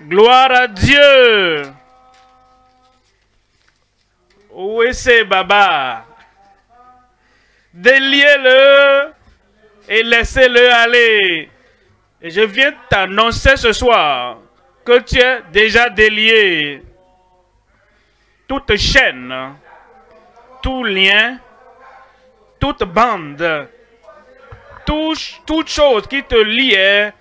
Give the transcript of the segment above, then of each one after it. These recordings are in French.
Gloire à Dieu. Où est ce Baba? Déliez-le et laissez-le aller. Et je viens t'annoncer ce soir que tu es déjà délié. Toute chaîne, tout lien, toute bande, toute chose qui te liait,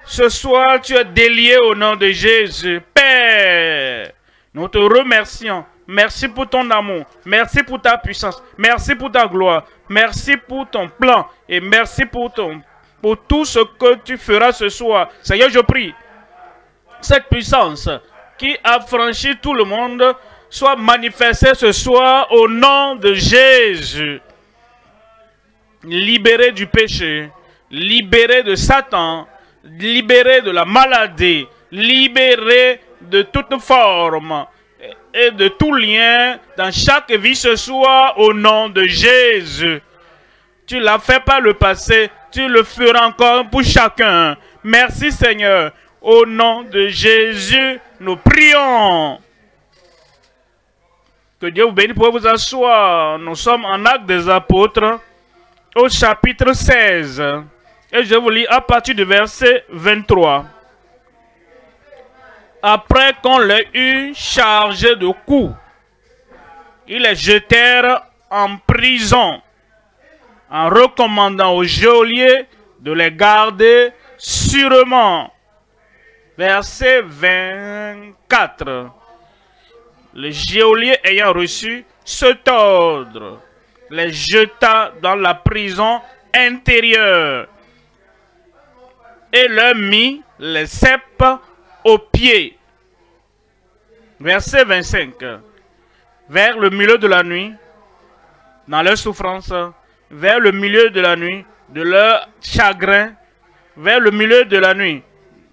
ce soir tu es délié au nom de Jésus. Père, nous te remercions. Merci pour ton amour. Merci pour ta puissance. Merci pour ta gloire. Merci pour ton plan. Et merci pour tout ce que tu feras ce soir. Seigneur, je prie. Cette puissance qui a franchi tout le monde soit manifestée ce soir au nom de Jésus. Libéré du péché. Libéré de Satan. Libéré de la maladie. Libéré de toute forme et de tout lien dans chaque vie ce soir au nom de Jésus. Tu l'as fait par le passé, tu le feras encore pour chacun. Merci Seigneur. Au nom de Jésus, nous prions. Que Dieu vous bénisse. Vous pouvez vous asseoir. Nous sommes en Actes des Apôtres au chapitre 16. Et je vous lis à partir du verset 23. Après qu'on l'ait eu chargé de coups, ils les jetèrent en prison, en recommandant aux geôliers de les garder sûrement. Verset 24. Le geôlier ayant reçu cet ordre, les jeta dans la prison intérieure et leur mit les ceps aux pieds. Verset 25. Vers le milieu de la nuit, dans leur souffrance, vers le milieu de la nuit, de leur chagrin, vers le milieu de la nuit,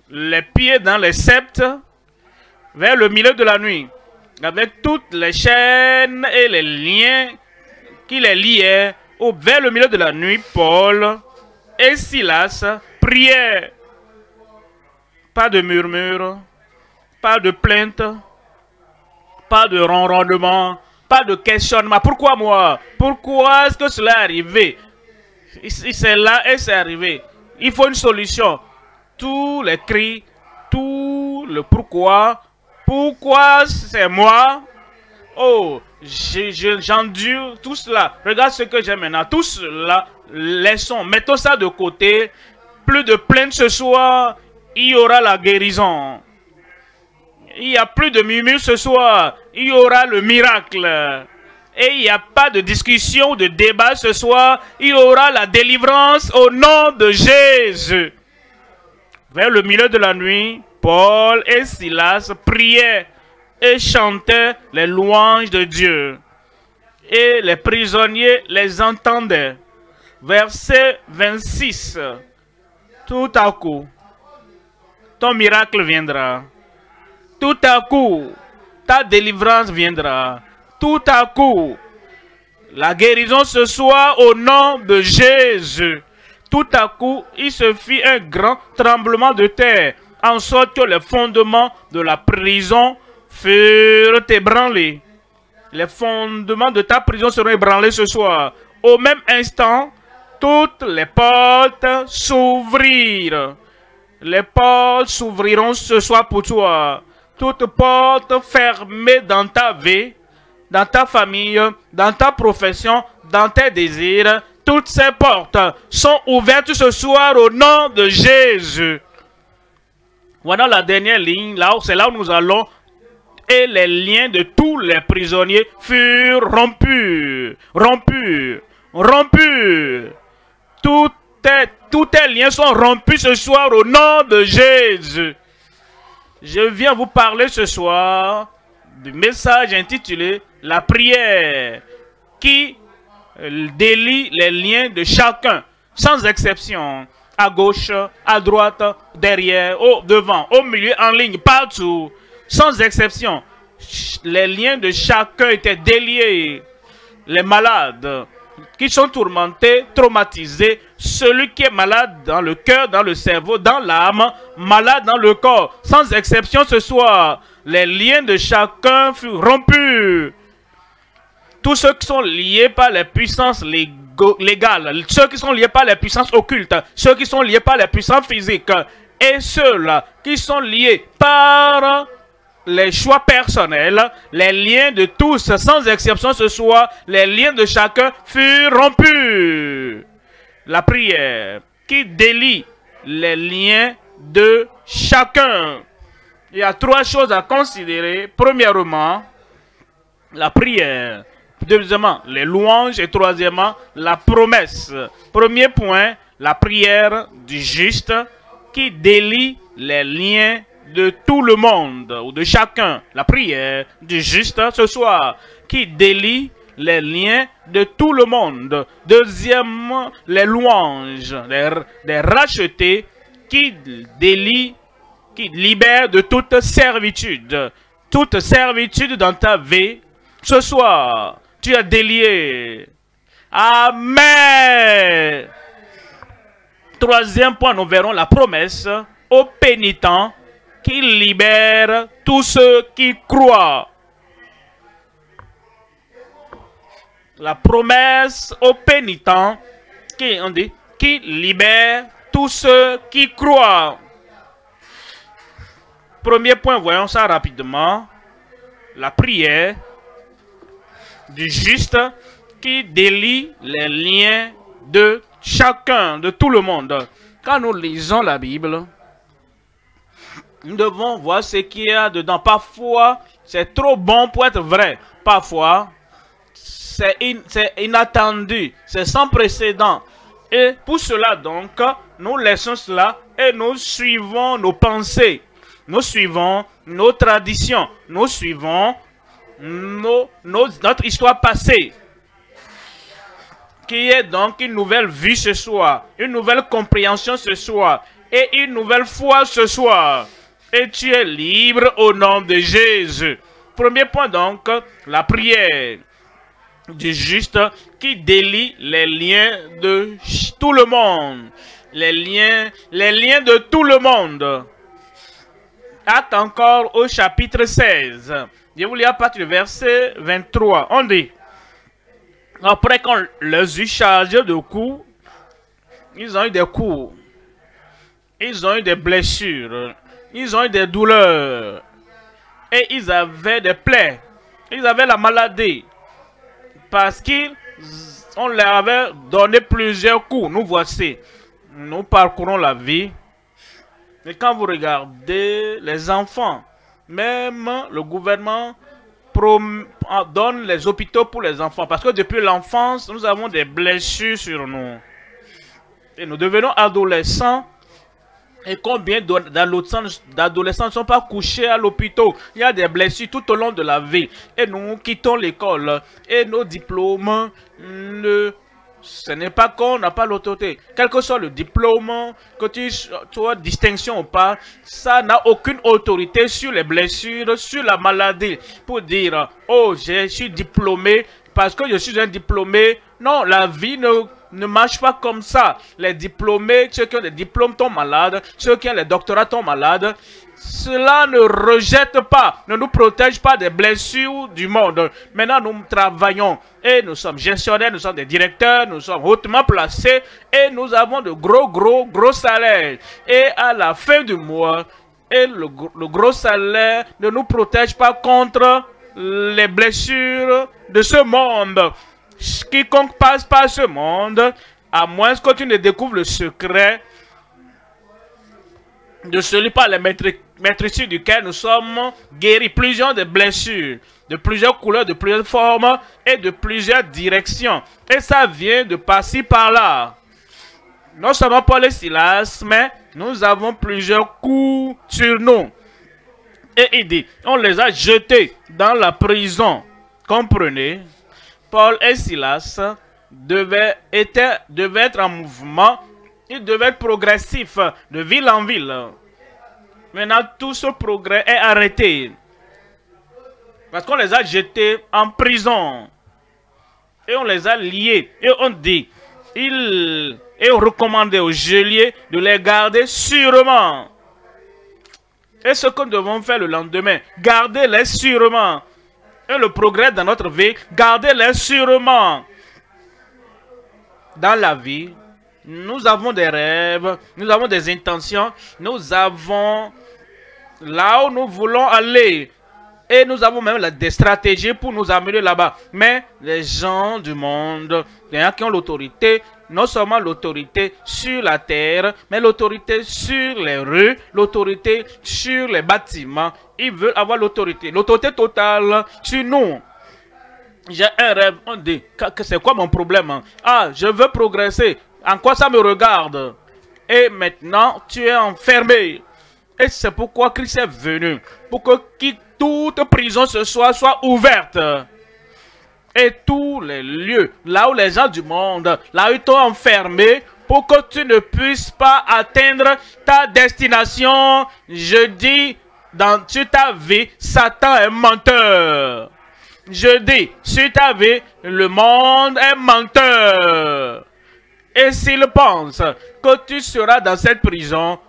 les pieds dans les sceptres, vers le milieu de la nuit, avec toutes les chaînes et les liens qui les liaient, vers le milieu de la nuit, Paul et Silas priaient. Pas de murmure, pas de plainte, pas de ronronnement, pas de questionnement. Pourquoi moi? Pourquoi est-ce que cela est arrivé? C'est là et c'est arrivé. Il faut une solution. Tous les cris, tout le pourquoi. Pourquoi c'est moi? Oh, j'endure tout cela. Regarde ce que j'ai maintenant. Tout cela, laissons, mettons ça de côté. Plus de plainte ce soir, il y aura la guérison. Il n'y a plus de murmure ce soir, il y aura le miracle. Et il n'y a pas de discussion ou de débat ce soir, il y aura la délivrance au nom de Jésus. Vers le milieu de la nuit, Paul et Silas priaient et chantaient les louanges de Dieu. Et les prisonniers les entendaient. Verset 26. Tout à coup, ton miracle viendra. Tout à coup, ta délivrance viendra. Tout à coup, la guérison ce soir au nom de Jésus. Tout à coup, il se fit un grand tremblement de terre, en sorte que les fondements de la prison furent ébranlés. Les fondements de ta prison seront ébranlés ce soir. Au même instant, toutes les portes s'ouvrirent. Les portes s'ouvriront ce soir pour toi. Toute porte fermée dans ta vie, dans ta famille, dans ta profession, dans tes désirs, toutes ces portes sont ouvertes ce soir au nom de Jésus. Voilà la dernière ligne, c'est là où nous allons. Et les liens de tous les prisonniers furent rompus. Rompus. Rompus. Tous tes liens sont rompus ce soir au nom de Jésus. Je viens vous parler ce soir du message intitulé « La prière » qui délie les liens de chacun, sans exception, à gauche, à droite, derrière, au devant, au milieu, en ligne, partout, sans exception. Les liens de chacun étaient déliés. Les malades qui sont tourmentés, traumatisés, celui qui est malade dans le cœur, dans le cerveau, dans l'âme, malade dans le corps. Sans exception ce soir, les liens de chacun furent rompus. Tous ceux qui sont liés par les puissances légales, ceux qui sont liés par les puissances occultes, ceux qui sont liés par les puissances physiques, et ceux-là qui sont liés par les choix personnels, les liens de tous, sans exception ce soir, les liens de chacun furent rompus. La prière qui délie les liens de chacun. Il y a trois choses à considérer. Premièrement, la prière. Deuxièmement, les louanges. Et troisièmement, la promesse. Premier point, la prière du juste qui délie les liens de tout le monde ou de chacun. La prière du juste ce soir qui délie les liens de tout le monde. Deuxièmement, les louanges, des rachetés qui délient, qui libèrent de toute servitude. Toute servitude dans ta vie. Ce soir, tu es délié. Amen. Troisième point, nous verrons la promesse aux pénitents qui libère tous ceux qui croient. La promesse aux pénitents qui libère tous ceux qui croient. Premier point, voyons ça rapidement. La prière du juste qui délie les liens de chacun, de tout le monde. Quand nous lisons la Bible, nous devons voir ce qu'il y a dedans. Parfois, c'est trop bon pour être vrai. Parfois, c'est inattendu. C'est sans précédent. Et pour cela, donc, nous laissons cela et nous suivons nos pensées. Nous suivons nos traditions. Nous suivons notre histoire passée. Qui est donc une nouvelle vue ce soir. Une nouvelle compréhension ce soir. Et une nouvelle foi ce soir. Et tu es libre au nom de Jésus. Premier point donc, la prière du juste qui délie les liens de tout le monde. Les liens de tout le monde. Acte encore au chapitre 16. Je vous lis à partir du verset 23. On dit, après qu'on les eut chargés de coups, ils ont eu des coups. Ils ont eu des blessures. Ils ont eu des douleurs. Et ils avaient des plaies. Ils avaient la maladie. Parce qu'on leur avait donné plusieurs coups. Nous voici. Nous parcourons la vie. Et quand vous regardez les enfants, même le gouvernement donne les hôpitaux pour les enfants. Parce que depuis l'enfance, nous avons des blessures sur nous. Et nous devenons adolescents. Et combien d'adolescents ne sont pas couchés à l'hôpital? Il y a des blessures tout au long de la vie. Et nous quittons l'école. Et nos diplômes, ce n'est pas qu'on n'a pas l'autorité. Quel que soit le diplôme, que tu sois distinction ou pas, ça n'a aucune autorité sur les blessures, sur la maladie. Pour dire, oh, je suis diplômé parce que je suis un diplômé. Non, la vie ne marche pas comme ça. Les diplômés, ceux qui ont des diplômes tombent malades, ceux qui ont les doctorats tombent malades. Cela ne rejette pas, ne nous protège pas des blessures du monde. Maintenant, nous travaillons et nous sommes gestionnaires, nous sommes des directeurs, nous sommes hautement placés et nous avons de gros salaires. Et à la fin du mois, et le gros salaire ne nous protège pas contre les blessures de ce monde. Quiconque passe par ce monde, à moins que tu ne découvres le secret de celui par les maîtrisures duquel nous sommes guéris. Plusieurs de blessures, de plusieurs couleurs, de plusieurs formes et de plusieurs directions. Et ça vient de passer par là. Non seulement Paul et Silas, mais nous avons plusieurs coups sur nous. Et il dit, on les a jetés dans la prison. Comprenez? Paul et Silas devaient être en mouvement. Ils devaient être progressifs de ville en ville. Maintenant, tout ce progrès est arrêté. Parce qu'on les a jetés en prison. Et on les a liés. Et on dit, et et recommander aux geôliers de les garder sûrement. Et ce que nous devons faire le lendemain, gardez-les sûrement. Et le progrès dans notre vie, gardez-les sûrement. Dans la vie, nous avons des rêves, nous avons des intentions, nous avons là où nous voulons aller. Et nous avons même des stratégies pour nous amener là-bas. Mais les gens du monde, les gens qui ont l'autorité, non seulement l'autorité sur la terre, mais l'autorité sur les rues, l'autorité sur les bâtiments. Ils veulent avoir l'autorité totale sur nous. J'ai un rêve, on dit, c'est quoi mon problème? Ah, je veux progresser. En quoi ça me regarde? Et maintenant, tu es enfermé. Et c'est pourquoi Christ est venu. Pour que toute prison ce soir soit ouverte. Et tous les lieux, là où les gens du monde, là où ils t'ont enfermé, pour que tu ne puisses pas atteindre ta destination. Je dis, sur ta vie, Satan est menteur. Je dis, sur ta vie, le monde est menteur. Et s'il pense que tu seras dans cette prison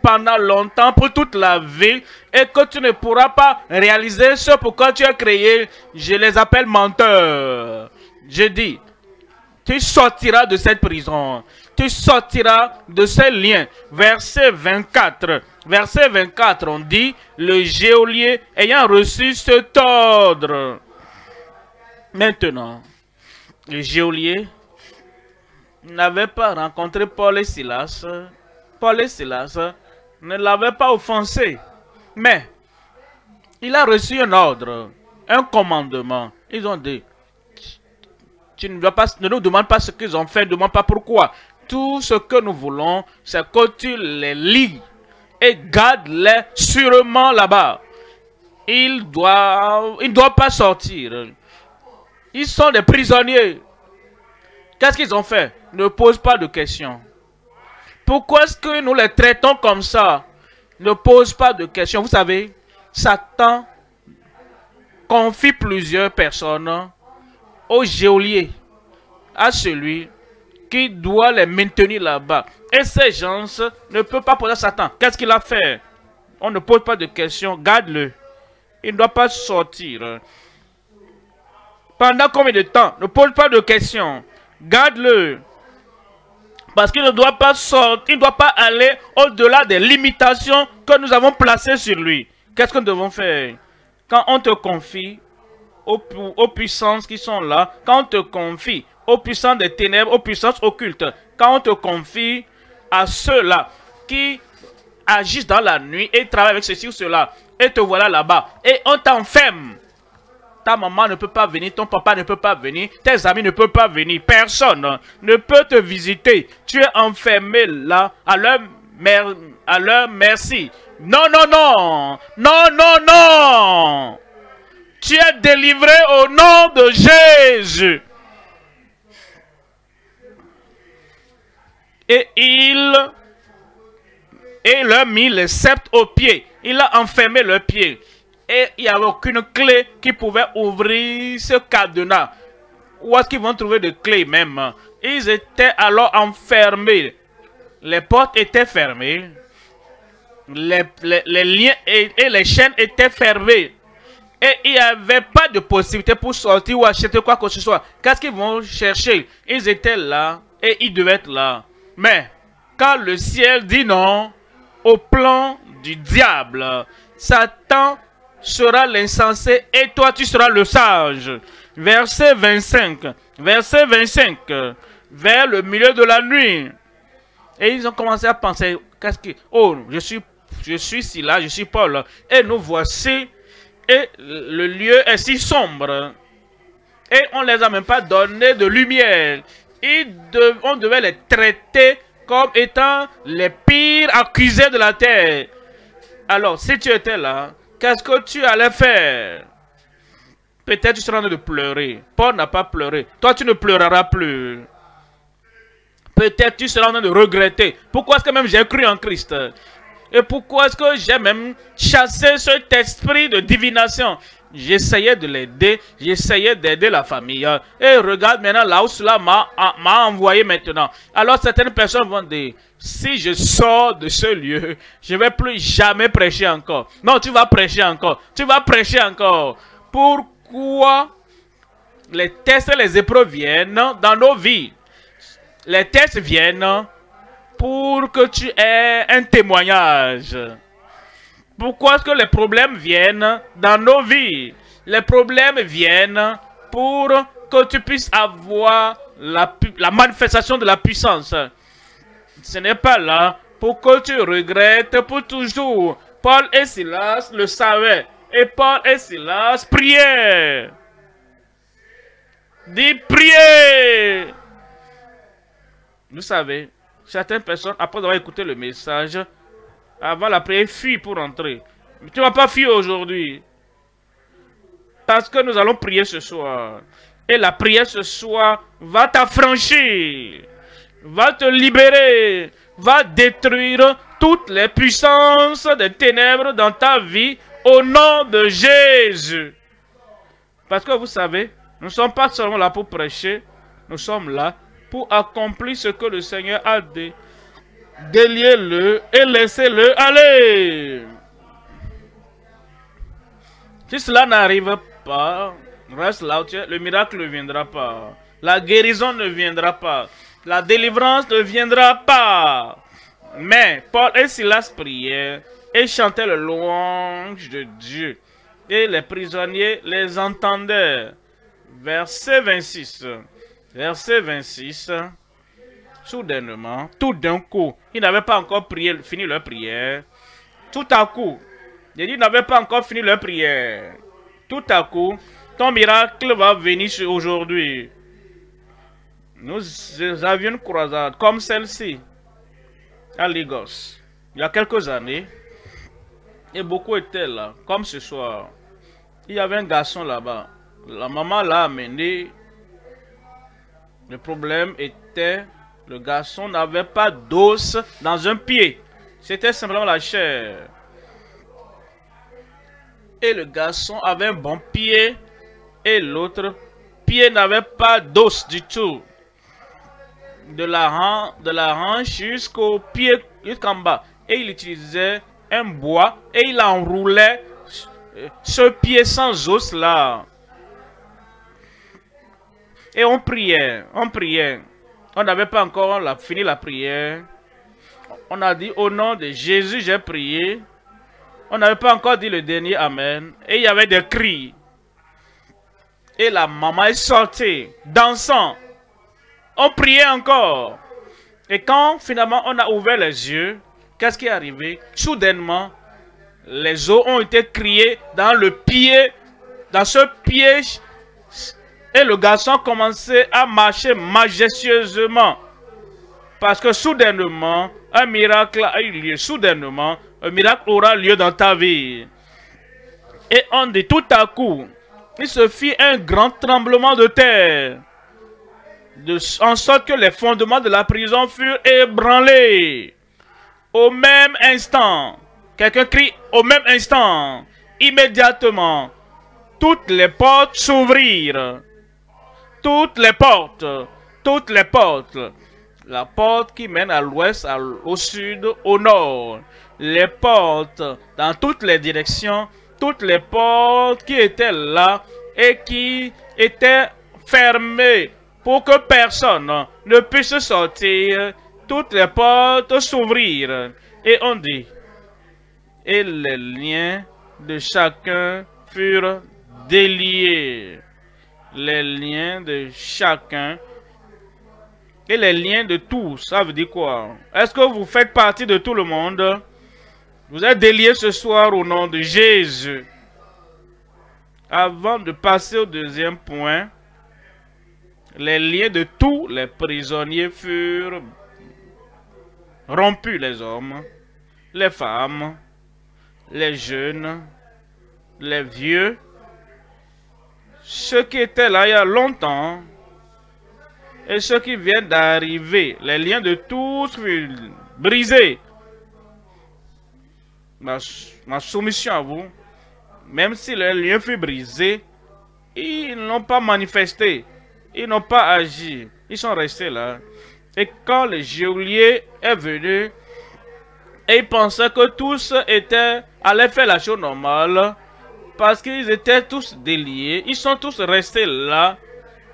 pendant longtemps, pour toute la vie, et que tu ne pourras pas réaliser ce pourquoi tu as créé, je les appelle menteurs. Je dis, tu sortiras de cette prison, tu sortiras de ces liens. Verset 24. Verset 24, on dit, le geôlier ayant reçu cet ordre. Maintenant, le geôlier n'avait pas rencontré Paul et Silas. Paul et Silas ne l'avaient pas offensé. Mais, il a reçu un ordre, un commandement. Ils ont dit, tu ne nous demande pas ce qu'ils ont fait, ne demande pas pourquoi. Tout ce que nous voulons, c'est que tu les lis et garde-les sûrement là-bas. Ils ne doivent pas sortir. Ils sont des prisonniers. Qu'est-ce qu'ils ont fait? Ne pose pas de questions. Pourquoi est-ce que nous les traitons comme ça? Ne pose pas de questions. Vous savez, Satan confie plusieurs personnes au geôlier, à celui qui doit les maintenir là-bas. Et ces gens ne peuvent pas poser à Satan. Qu'est-ce qu'il a fait? On ne pose pas de questions. Garde-le. Il ne doit pas sortir. Pendant combien de temps? Ne pose pas de questions. Garde-le. Parce qu'il ne doit pas sortir, il ne doit pas aller au-delà des limitations que nous avons placées sur lui. Qu'est-ce que nous devons faire? Quand on te confie aux puissances qui sont là, quand on te confie aux puissances des ténèbres, aux puissances occultes, quand on te confie à ceux-là qui agissent dans la nuit et travaillent avec ceci ou cela, et te voilà là-bas, et on t'enferme. Ta maman ne peut pas venir, ton papa ne peut pas venir, tes amis ne peuvent pas venir, personne ne peut te visiter. Tu es enfermé là, à leur merci. Non, non, non, non, non, non. Tu es délivré au nom de Jésus. Et il leur mit les sceptres aux pieds. Il a enfermé leurs pieds. Et il n'y avait aucune clé qui pouvait ouvrir ce cadenas. Où est-ce qu'ils vont trouver de clés même? Ils étaient alors enfermés. Les portes étaient fermées. Les liens et les chaînes étaient fermées. Et il n'y avait pas de possibilité pour sortir ou acheter quoi que ce soit. Qu'est-ce qu'ils vont chercher? Ils étaient là et ils devaient être là. Mais quand le ciel dit non au plan du diable, Satan sera l'insensé et toi tu seras le sage. Verset 25. Verset 25. Vers le milieu de la nuit. Et ils ont commencé à penser, qu'est-ce que... Oh, je suis Silas, je suis Paul. Et nous voici. Et le lieu est si sombre. Et on ne les a même pas donné de lumière. On devait les traiter comme étant les pires accusés de la terre. Alors, si tu étais là, qu'est-ce que tu allais faire? Peut-être tu seras en train de pleurer. Paul n'a pas pleuré. Toi, tu ne pleureras plus. Peut-être tu seras en train de regretter. Pourquoi est-ce que même j'ai cru en Christ? Et pourquoi est-ce que j'ai même chassé cet esprit de divination? J'essayais de l'aider, j'essayais d'aider la famille. Et regarde maintenant là où cela m'a envoyé maintenant. Alors certaines personnes vont dire, si je sors de ce lieu, je ne vais plus jamais prêcher encore. Non, tu vas prêcher encore. Tu vas prêcher encore. Pourquoi les tests et les épreuves viennent dans nos vies? Les tests viennent pour que tu aies un témoignage. Pourquoi est-ce que les problèmes viennent dans nos vies? Les problèmes viennent pour que tu puisses avoir la manifestation de la puissance. Ce n'est pas là pour que tu regrettes pour toujours. Paul et Silas le savaient. Et Paul et Silas priaient. Dis prier. Vous savez, certaines personnes, après avoir écouté le message, avant la prière, fuient pour entrer. Mais tu ne vas pas fuir aujourd'hui. Parce que nous allons prier ce soir. Et la prière ce soir va t'affranchir. Va te libérer. Va détruire toutes les puissances des ténèbres dans ta vie au nom de Jésus. Parce que vous savez, nous ne sommes pas seulement là pour prêcher. Nous sommes là pour accomplir ce que le Seigneur a dit. Déliez-le et laissez-le aller. Si cela n'arrive pas, reste là, le miracle ne viendra pas. La guérison ne viendra pas. La délivrance ne viendra pas. Mais Paul et Silas priaient et chantaient le louange de Dieu. Et les prisonniers les entendaient. Verset 26. Verset 26. Soudainement, tout d'un coup, ils n'avaient pas encore fini leur prière. Tout à coup, ils n'avaient pas encore fini leur prière. Tout à coup, ton miracle va venir aujourd'hui. Nous avions une croisade comme celle-ci à Lagos, il y a quelques années. Et beaucoup étaient là, comme ce soir. Il y avait un garçon là-bas. La maman l'a amené. Le problème était... Le garçon n'avait pas d'os dans un pied. C'était simplement la chair. Et le garçon avait un bon pied. Et l'autre pied n'avait pas d'os du tout. De la hanche jusqu'au pied, jusqu'en bas. Et il utilisait un bois. Et il enroulait ce pied sans os là. Et on priait. On priait. On n'avait pas encore fini la prière. On a dit au nom de Jésus, j'ai prié. On n'avait pas encore dit le dernier Amen. Et il y avait des cris. Et la maman est sortie, dansant. On priait encore. Et quand finalement on a ouvert les yeux, qu'est-ce qui est arrivé? Soudainement, les os ont été criés dans le pied, dans ce pied. Et le garçon commençait à marcher majestueusement. Parce que soudainement, un miracle a eu lieu. Soudainement, un miracle aura lieu dans ta vie. Et on dit tout à coup, il se fit un grand tremblement de terre. En sorte que les fondements de la prison furent ébranlés. Au même instant, quelqu'un crie au même instant, immédiatement, toutes les portes s'ouvrirent. Toutes les portes, toutes les portes. La porte qui mène à l'ouest, au sud, au nord. Les portes dans toutes les directions. Toutes les portes qui étaient là et qui étaient fermées pour que personne ne puisse sortir. Toutes les portes s'ouvrirent. Et on dit, et les liens de chacun furent déliés. Les liens de chacun et les liens de tous, ça veut dire quoi? Est-ce que vous faites partie de tout le monde? Vous êtes déliés ce soir au nom de Jésus. Avant de passer au deuxième point, les liens de tous les prisonniers furent rompus, les hommes, les femmes, les jeunes, les vieux, ceux qui étaient là il y a longtemps et ceux qui viennent d'arriver. Les liens de tous furent brisés. Ma soumission à vous, même si le lien fut brisé, ils n'ont pas manifesté, ils n'ont pas agi, ils sont restés là. Et quand le geôlier est venu, et il pensait que tous allaient faire la chose normale, parce qu'ils étaient tous déliés, ils sont tous restés là.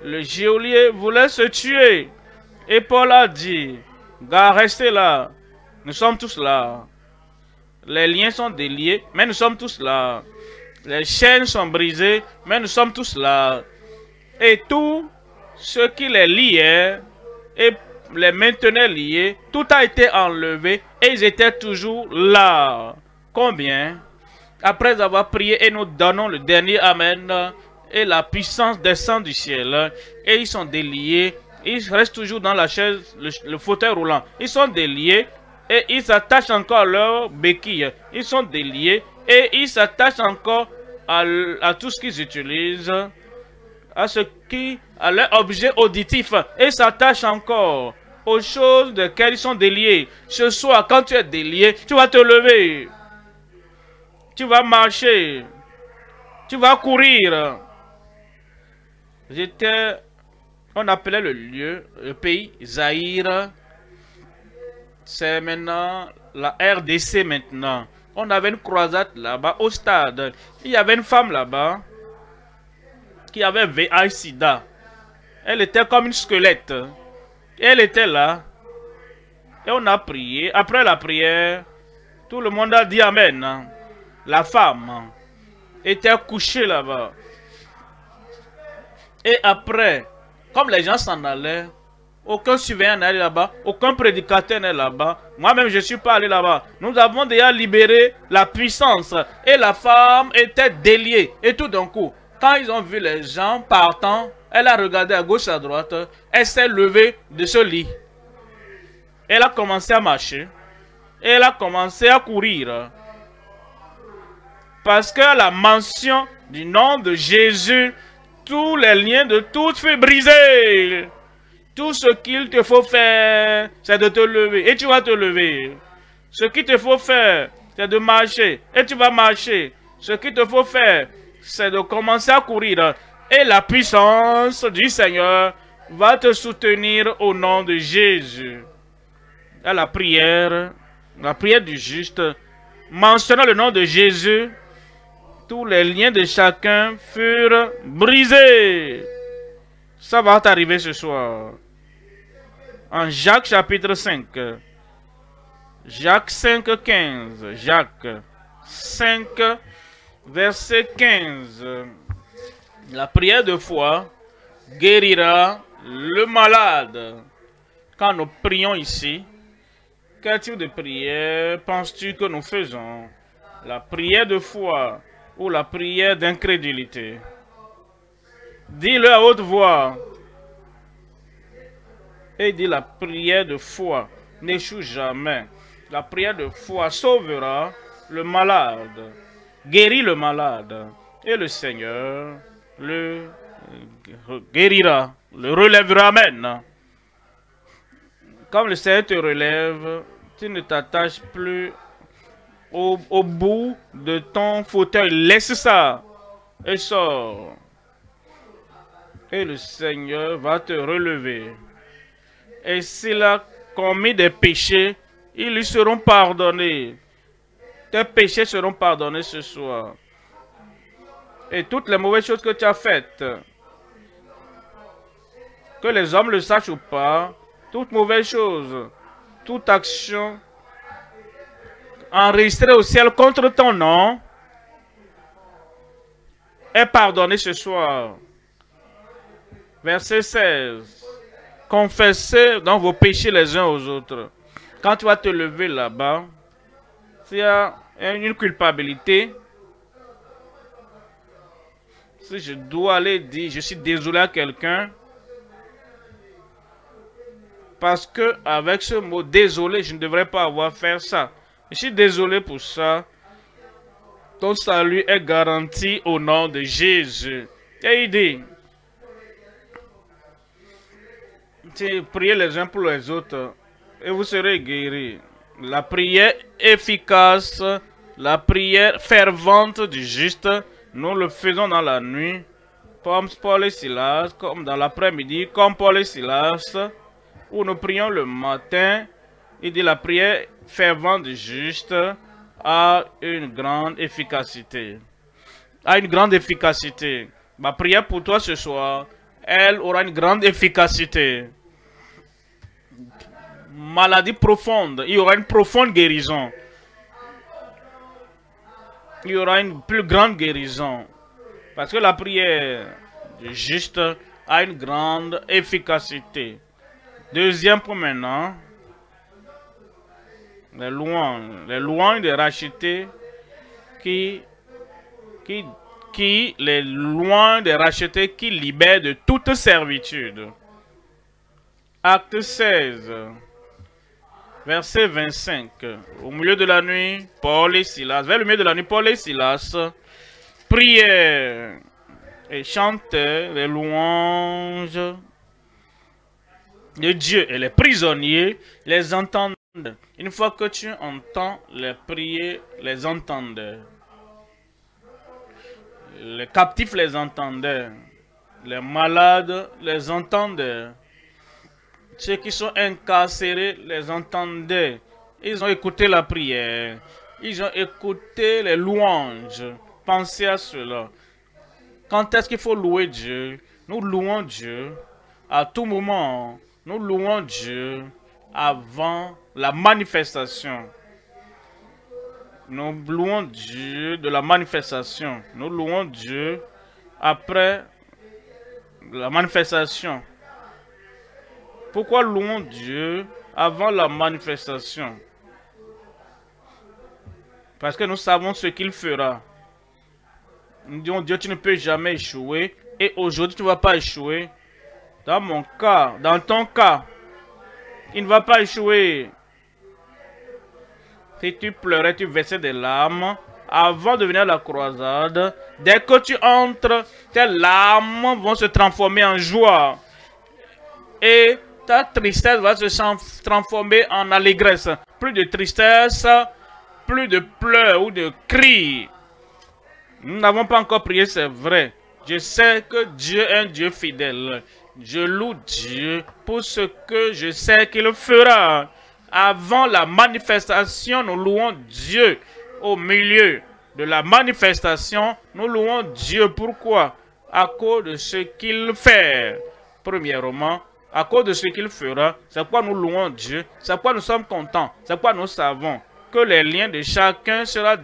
Le geôlier voulait se tuer. Et Paul a dit, gars, restez là, nous sommes tous là. Les liens sont déliés, mais nous sommes tous là. Les chaînes sont brisées, mais nous sommes tous là. Et tout ce qui les liait et les maintenait liés, tout a été enlevé et ils étaient toujours là. Combien? Après avoir prié et nous donnons le dernier Amen et la puissance descend du ciel et ils sont déliés. Ils restent toujours dans la chaise, le fauteuil roulant. Ils sont déliés et ils s'attachent encore à leur béquille. Ils sont déliés et ils s'attachent encore à tout ce qu'ils utilisent, à leur objet auditif. Et s'attachent encore aux choses desquelles ils sont déliés. Ce soir, quand tu es délié, tu vas te lever. Tu vas marcher. Tu vas courir. On appelait le pays Zaïre. C'est maintenant la RDC maintenant. On avait une croisade là-bas au stade. Il y avait une femme là-bas qui avait VIH-Sida. Elle était comme une squelette. Et elle était là. Et on a prié. Après la prière, tout le monde a dit Amen. La femme était couchée là-bas. Et après, comme les gens s'en allaient, aucun surveillant n'est allé là-bas, aucun prédicateur n'est là-bas. Moi-même, je ne suis pas allé là-bas. Nous avons déjà libéré la puissance. Et la femme était déliée. Et tout d'un coup, quand ils ont vu les gens partant, elle a regardé à gauche, à droite. Elle s'est levée de ce lit. Elle a commencé à marcher. Et elle a commencé à courir. Parce que la mention du nom de Jésus, tous les liens de tout furent brisés. Tout ce qu'il te faut faire, c'est de te lever. Et tu vas te lever. Ce qu'il te faut faire, c'est de marcher. Et tu vas marcher. Ce qu'il te faut faire, c'est de commencer à courir. Et la puissance du Seigneur va te soutenir au nom de Jésus. À la prière du juste, mentionnant le nom de Jésus, tous les liens de chacun furent brisés. Ça va t'arriver ce soir. En Jacques chapitre 5. Jacques 5, 15. Jacques 5, verset 15. La prière de foi guérira le malade. Quand nous prions ici, quel type de prière penses-tu que nous faisons? La prière de foi ou la prière d'incrédulité? Dis-le à haute voix. Et dis la prière de foi n'échoue jamais. La prière de foi sauvera le malade, guérit le malade. Et le Seigneur le guérira, le relèvera. Amen. Comme le Seigneur te relève, tu ne t'attaches plus au bout de ton fauteuil. Laisse ça et sors. Et le Seigneur va te relever. Et s'il a commis des péchés, ils lui seront pardonnés. Tes péchés seront pardonnés ce soir. Et toutes les mauvaises choses que tu as faites, que les hommes le sachent ou pas, toute mauvaise chose, toute action enregistrée au ciel contre ton nom, est pardonnée ce soir. Verset 16. Confessez donc vos péchés les uns aux autres. Quand tu vas te lever là-bas, s'il y a une culpabilité, si je dois aller dire, je suis désolé à quelqu'un, parce que avec ce mot désolé, je ne devrais pas avoir fait ça. Je suis désolé pour ça. Ton salut est garanti au nom de Jésus. Et il dit, priez les uns pour les autres et vous serez guéris. La prière efficace La prière fervente du juste, nous le faisons dans la nuit, comme Paul et Silas, comme dans l'après-midi, comme Paul et Silas, où nous prions le matin. Il dit la prière fervente du juste a une grande efficacité. A une grande efficacité. Ma prière pour toi ce soir, elle aura une grande efficacité. Maladie profonde, il y aura une profonde guérison. Il y aura une plus grande guérison. Parce que la prière du juste a une grande efficacité. Deuxième point maintenant, les louanges des rachetés les louanges des rachetés qui libèrent de toute servitude. Acte 16, verset 25. Au milieu de la nuit, Paul et Silas, vers le milieu de la nuit, Paul et Silas priaient et chantaient les louanges de Dieu. Et les prisonniers les entendaient. Une fois que tu entends les prier, les entendaient. Les captifs les entendaient. Les malades les entendaient. Ceux qui sont incarcérés les entendaient. Ils ont écouté la prière. Ils ont écouté les louanges. Pensez à cela. Quand est-ce qu'il faut louer Dieu? Nous louons Dieu à tout moment. Nous louons Dieu avant la manifestation. Nous louons Dieu de la manifestation. Nous louons Dieu après la manifestation. Pourquoi louons Dieu avant la manifestation? Parce que nous savons ce qu'il fera. Nous disons, Dieu, tu ne peux jamais échouer. Et aujourd'hui, tu ne vas pas échouer. Dans mon cas, dans ton cas, il ne va pas échouer. Si tu pleurais, tu versais des larmes avant de venir à la croisade, dès que tu entres, tes larmes vont se transformer en joie. Et ta tristesse va se transformer en allégresse. Plus de tristesse, plus de pleurs ou de cris. Nous n'avons pas encore prié, c'est vrai. Je sais que Dieu est un Dieu fidèle. Je loue Dieu pour ce que je sais qu'il fera. Avant la manifestation, nous louons Dieu. Au milieu de la manifestation, nous louons Dieu. Pourquoi? À cause de ce qu'il fait. Premièrement, à cause de ce qu'il fera, c'est pourquoi nous louons Dieu. C'est pourquoi nous sommes contents. C'est pourquoi nous savons que les liens de chacun sera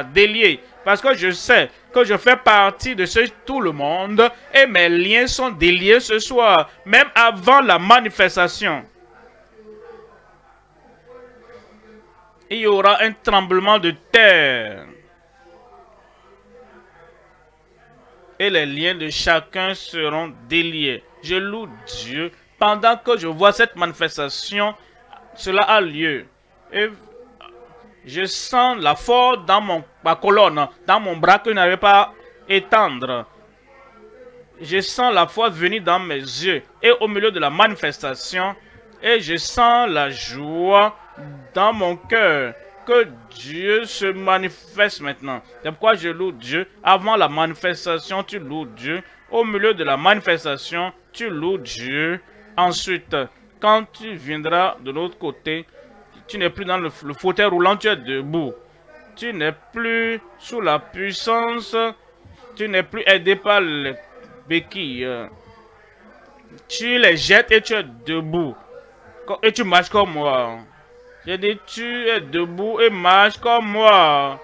déliés. Parce que je sais que je fais partie de tout le monde et mes liens sont déliés ce soir, même avant la manifestation. Il y aura un tremblement de terre. Et les liens de chacun seront déliés. Je loue Dieu. Pendant que je vois cette manifestation, cela a lieu. Et je sens la force dans ma colonne, dans mon bras que je n'arrivais pas à étendre. Je sens la force venir dans mes yeux et au milieu de la manifestation. Et je sens la joie dans mon cœur que Dieu se manifeste maintenant. C'est pourquoi je loue Dieu. Avant la manifestation, tu loues Dieu. Au milieu de la manifestation, tu loues Dieu. Ensuite, quand tu viendras de l'autre côté, tu n'es plus dans le fauteuil roulant, tu es debout. Tu n'es plus sous la puissance. Tu n'es plus aidé par les béquilles. Tu les jettes et tu es debout. Et tu marches comme moi. J'ai dit, tu es debout et marche comme moi.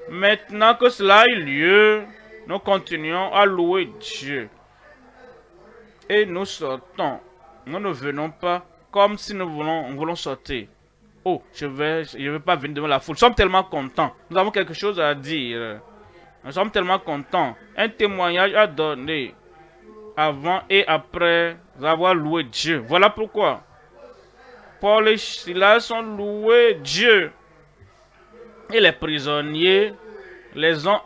Maintenant que cela a eu lieu, nous continuons à louer Dieu. Et nous sortons. Nous ne venons pas comme si nous voulons sortir. Oh, je vais pas venir devant la foule. Nous sommes tellement contents. Nous avons quelque chose à dire. Nous sommes tellement contents. Un témoignage à donner avant et après avoir loué Dieu. Voilà pourquoi Paul et Silas ont loué Dieu. Et les prisonniers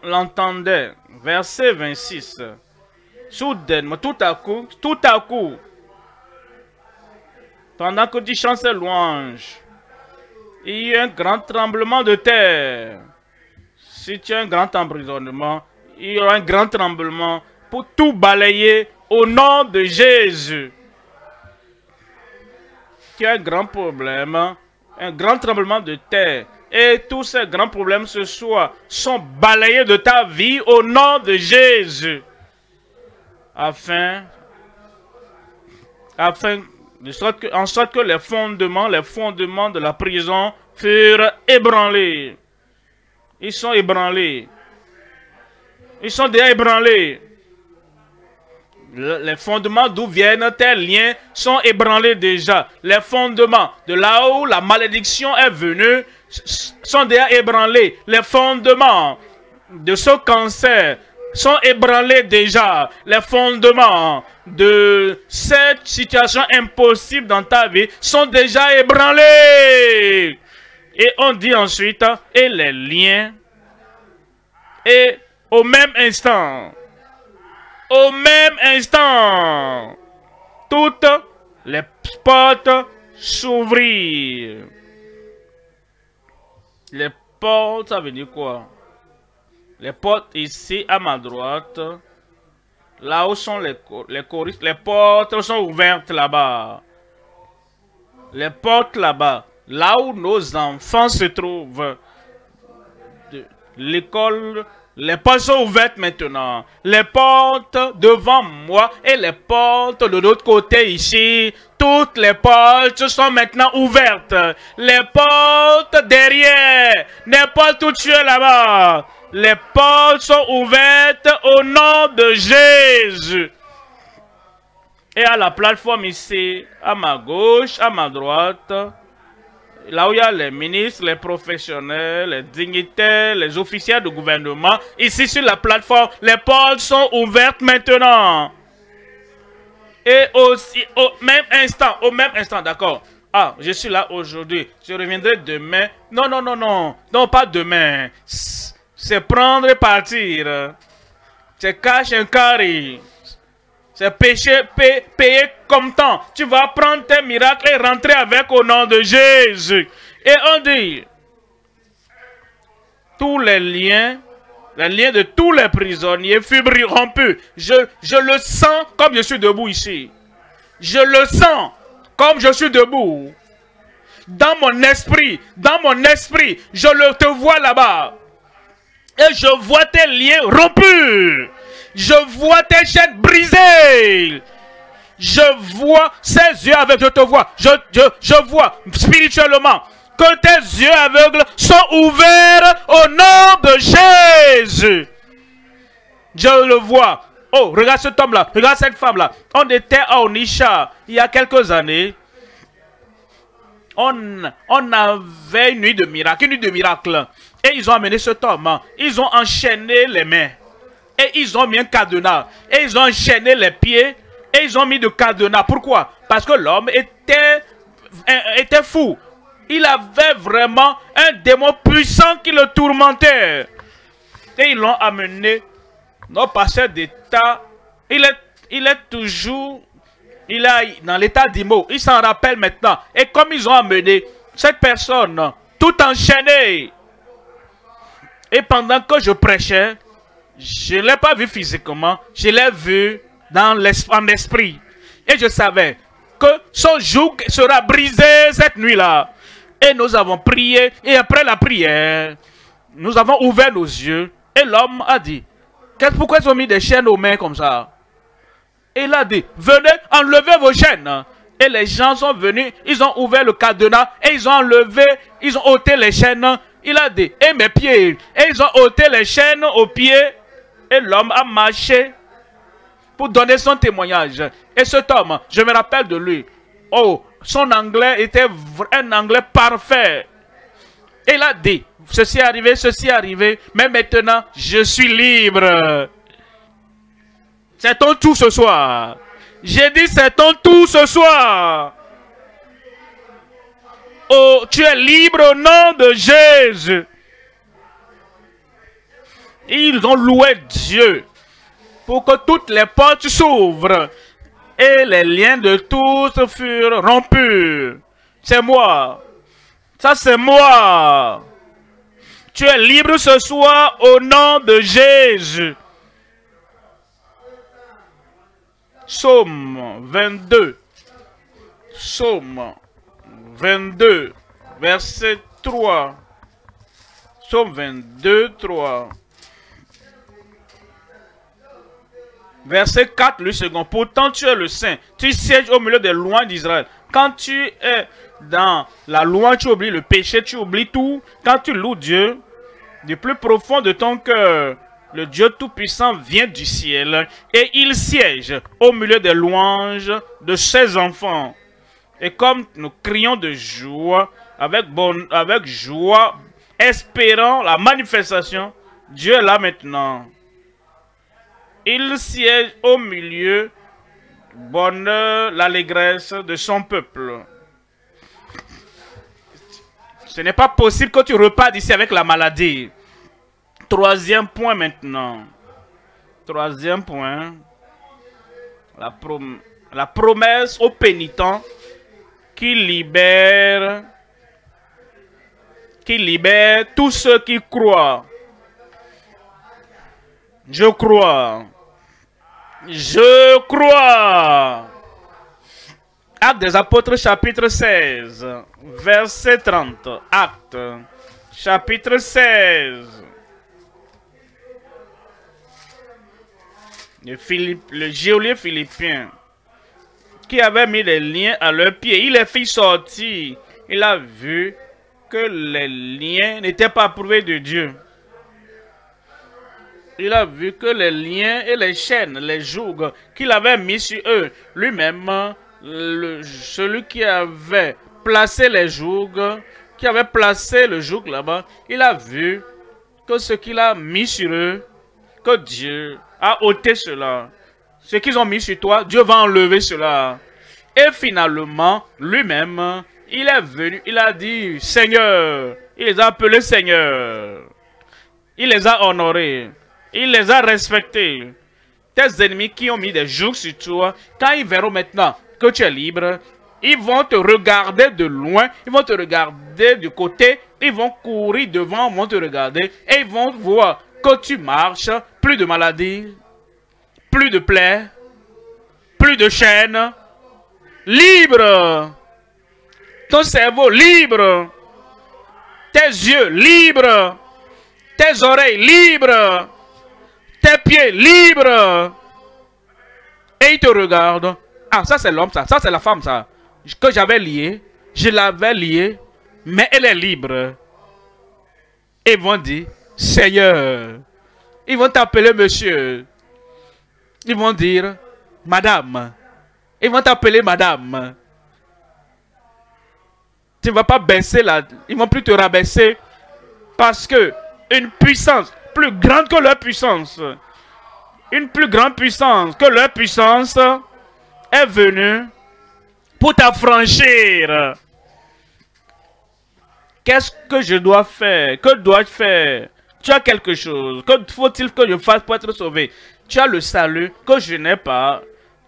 l'entendaient. Verset 26. Soudainement, tout à coup, pendant que tu chantes ces louanges, il y a eu un grand tremblement de terre. Si tu as un grand emprisonnement, il y aura un grand tremblement pour tout balayer au nom de Jésus. Tu as un grand problème, un grand tremblement de terre. Et tous ces grands problèmes ce soir sont balayés de ta vie au nom de Jésus. En sorte que les fondements de la prison furent ébranlés. Ils sont ébranlés. Ils sont déjà ébranlés. Les fondements d'où viennent tes liens sont ébranlés déjà. Les fondements de là où la malédiction est venue sont déjà ébranlés. Les fondements de ce cancer sont ébranlés déjà. Les fondements de cette situation impossible dans ta vie sont déjà ébranlés. Et on dit ensuite, et les liens, et au même instant, toutes les portes s'ouvrirent. Les portes, ça veut dire quoi? Les portes ici à ma droite, là où sont les choristes, les portes sont ouvertes là-bas. Les portes là-bas, là où nos enfants se trouvent, l'école, les portes sont ouvertes maintenant. Les portes devant moi et les portes de l'autre côté ici, toutes les portes sont maintenant ouvertes. Les portes derrière, n'importe où tu es là-bas, les portes sont ouvertes au nom de Jésus. Et à la plateforme ici, à ma gauche, à ma droite, là où il y a les ministres, les professionnels, les dignitaires, les officiers de gouvernement, ici sur la plateforme, les portes sont ouvertes maintenant. Et aussi, au même instant, d'accord. Ah, je suis là aujourd'hui, je reviendrai demain. Non, pas demain. C'est prendre et partir. C'est cash and carry. C'est péché, payer comme temps. Tu vas prendre tes miracles et rentrer avec au nom de Jésus. Et on dit, tous les liens de tous les prisonniers furent rompus. Je le sens comme je suis debout ici. Je le sens comme je suis debout. Dans mon esprit, je te vois là-bas. Et je vois tes liens rompus. Je vois tes chaînes brisées. Je vois ses yeux aveugles. Je te vois. Je vois spirituellement que tes yeux aveugles sont ouverts au nom de Jésus. Je le vois. Oh, regarde cet homme-là. Regarde cette femme-là. On était à Onisha il y a quelques années. On avait une nuit de miracle. Et ils ont amené cet homme. Ils ont enchaîné les mains. Et ils ont mis un cadenas. Et ils ont enchaîné les pieds. Et ils ont mis de cadenas. Pourquoi? Parce que l'homme était fou. Il avait vraiment un démon puissant qui le tourmentait. Et ils l'ont amené. Notre pasteur d'État, il est toujours dans l'état d'IMO. Il s'en rappelle maintenant. Et comme ils ont amené cette personne, tout enchaîné. Et pendant que je prêchais, je ne l'ai pas vu physiquement, je l'ai vu en esprit. Et je savais que son joug sera brisé cette nuit-là. Et nous avons prié, et après la prière, nous avons ouvert nos yeux. Et l'homme a dit, pourquoi ils ont mis des chaînes aux mains comme ça? Et il a dit, venez, enlevez vos chaînes. Et les gens sont venus, ils ont ouvert le cadenas, et ils ont enlevé, ils ont ôté les chaînes. Il a dit, et mes pieds. Et ils ont ôté les chaînes aux pieds. Et l'homme a marché pour donner son témoignage. Et cet homme, je me rappelle de lui. Oh, son anglais était un anglais parfait. Et il a dit, ceci est arrivé, mais maintenant, je suis libre. C'est ton tour ce soir. J'ai dit, c'est ton tour ce soir. Oh, tu es libre au nom de Jésus. Ils ont loué Dieu pour que toutes les portes s'ouvrent et les liens de tous furent rompus. C'est moi. Ça, c'est moi. Tu es libre ce soir au nom de Jésus. Psaume 22. Psaume 22, verset 3. Psaume 22, 3. Verset 4, le second. Pourtant tu es le Saint. Tu sièges au milieu des lois d'Israël. Quand tu es dans la loi, tu oublies le péché, tu oublies tout. Quand tu loues Dieu, du plus profond de ton cœur, le Dieu Tout-Puissant vient du ciel et il siège au milieu des louanges de ses enfants. Et comme nous crions de joie, avec joie, espérant la manifestation, Dieu est là maintenant. Il siège au milieu, bonheur, l'allégresse de son peuple. Ce n'est pas possible que tu repartes d'ici avec la maladie. Troisième point maintenant. Troisième point. La promesse aux pénitents qui libère tous ceux qui croient. Je crois. Je crois. Actes des Apôtres, chapitre 16, verset 30. Actes, chapitre 16. Le geôlier philippien qui avait mis les liens à leurs pieds, il les fit sortir. Il a vu que les liens n'étaient pas approuvés de Dieu. Il a vu que les liens et les chaînes, les jougs qu'il avait mis sur eux, lui-même, celui qui avait placé les jougs, qui avait placé le joug là-bas, il a vu que ce qu'il a mis sur eux, que Dieu a ôté cela. Ce qu'ils ont mis sur toi, Dieu va enlever cela. Et finalement, lui-même, il est venu, il a dit, Seigneur, il les a appelés Seigneur. Il les a honorés. Il les a respectés. Tes ennemis qui ont mis des jougs sur toi, quand ils verront maintenant que tu es libre, ils vont te regarder de loin, ils vont te regarder du côté, ils vont courir devant, ils vont te regarder, et ils vont voir que tu marches, plus de maladies, plus de plaies, plus de chaînes, libre, ton cerveau libre, tes yeux libres, tes oreilles libres, tes pieds libres. Et il te regarde. Ah, ça c'est l'homme, ça c'est la femme, ça. Que j'avais lié, je l'avais lié, mais elle est libre. Et ils vont dire, Seigneur. Ils vont t'appeler monsieur. Ils vont dire, madame. Ils vont t'appeler madame. Tu ne vas pas baisser là. Ils ne vont plus te rabaisser. Parce que une puissance plus grande que leur puissance, une plus grande puissance que leur puissance est venue pour t'affranchir. Qu'est-ce que je dois faire? Que dois-je faire? Tu as quelque chose. Que faut-il que je fasse pour être sauvé? Tu as le salut que je n'ai pas.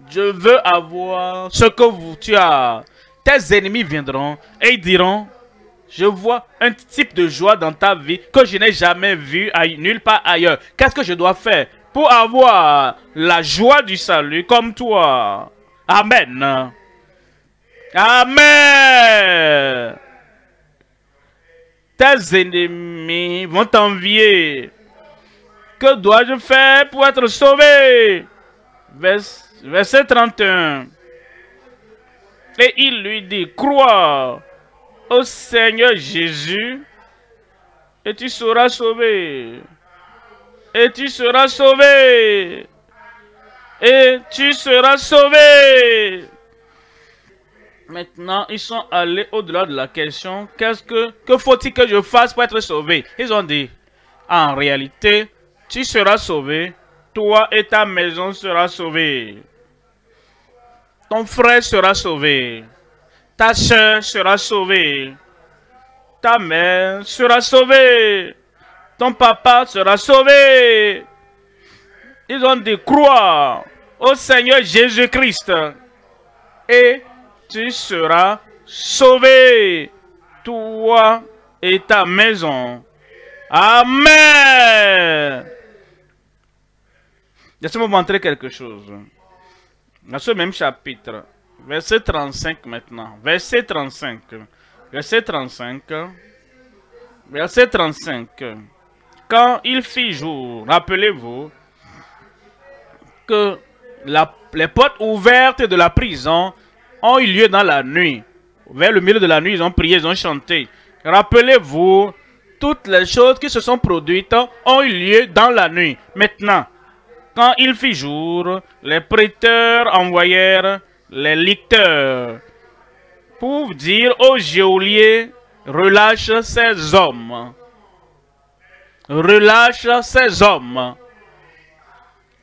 Je veux avoir ce que tu as. Tes ennemis viendront et ils diront, je vois un type de joie dans ta vie que je n'ai jamais vu nulle part ailleurs. Qu'est-ce que je dois faire pour avoir la joie du salut comme toi? Amen. Amen. Tes ennemis vont t'envier. Que dois-je faire pour être sauvé? Verset 31. Et il lui dit, crois au Seigneur Jésus et tu seras sauvé. Et tu seras sauvé. Et tu seras sauvé. Maintenant, ils sont allés au-delà de la question. Que faut-il que je fasse pour être sauvé? Ils ont dit, en réalité, tu seras sauvé. Toi et ta maison sera sauvée. Ton frère sera sauvé. Ta soeur sera sauvée. Ta mère sera sauvée. Ton papa sera sauvé. Ils ont dit, crois au Seigneur Jésus-Christ. Et tu seras sauvé. Toi et ta maison. Amen. Laissez-moi vous montrer quelque chose. Dans ce même chapitre, verset 35 maintenant. Verset 35. Verset 35. Verset 35. Quand il fit jour, rappelez-vous que les portes ouvertes de la prison ont eu lieu dans la nuit. Vers le milieu de la nuit, ils ont prié, ils ont chanté. Rappelez-vous, toutes les choses qui se sont produites ont eu lieu dans la nuit. Maintenant, quand il fit jour, les prêteurs envoyèrent les licteurs pour dire au geôlier, relâche ces hommes. Relâche ces hommes.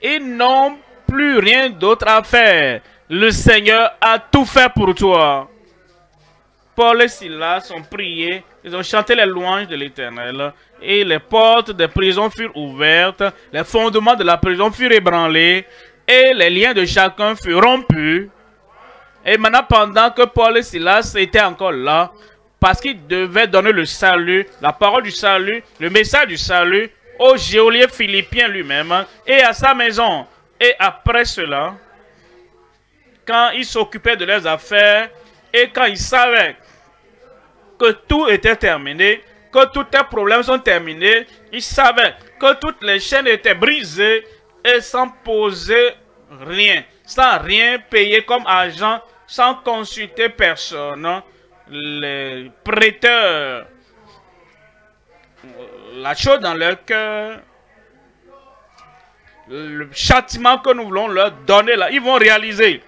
Ils n'ont plus rien d'autre à faire. Le Seigneur a tout fait pour toi. Paul et Silas ont prié, ils ont chanté les louanges de l'Éternel, et les portes des prisons furent ouvertes, les fondements de la prison furent ébranlés, et les liens de chacun furent rompus. Et maintenant, pendant que Paul et Silas étaient encore là, parce qu'ils devaient donner le salut, la parole du salut, le message du salut, au geôlier philippien lui-même, et à sa maison. Et après cela, quand ils s'occupaient de leurs affaires, et quand ils savaient que tout était terminé, que tous tes problèmes sont terminés, ils savaient que toutes les chaînes étaient brisées et sans poser rien, sans rien payer comme argent, sans consulter personne. Les prêteurs, la chose dans leur cœur, le châtiment que nous voulons leur donner là, ils vont réaliser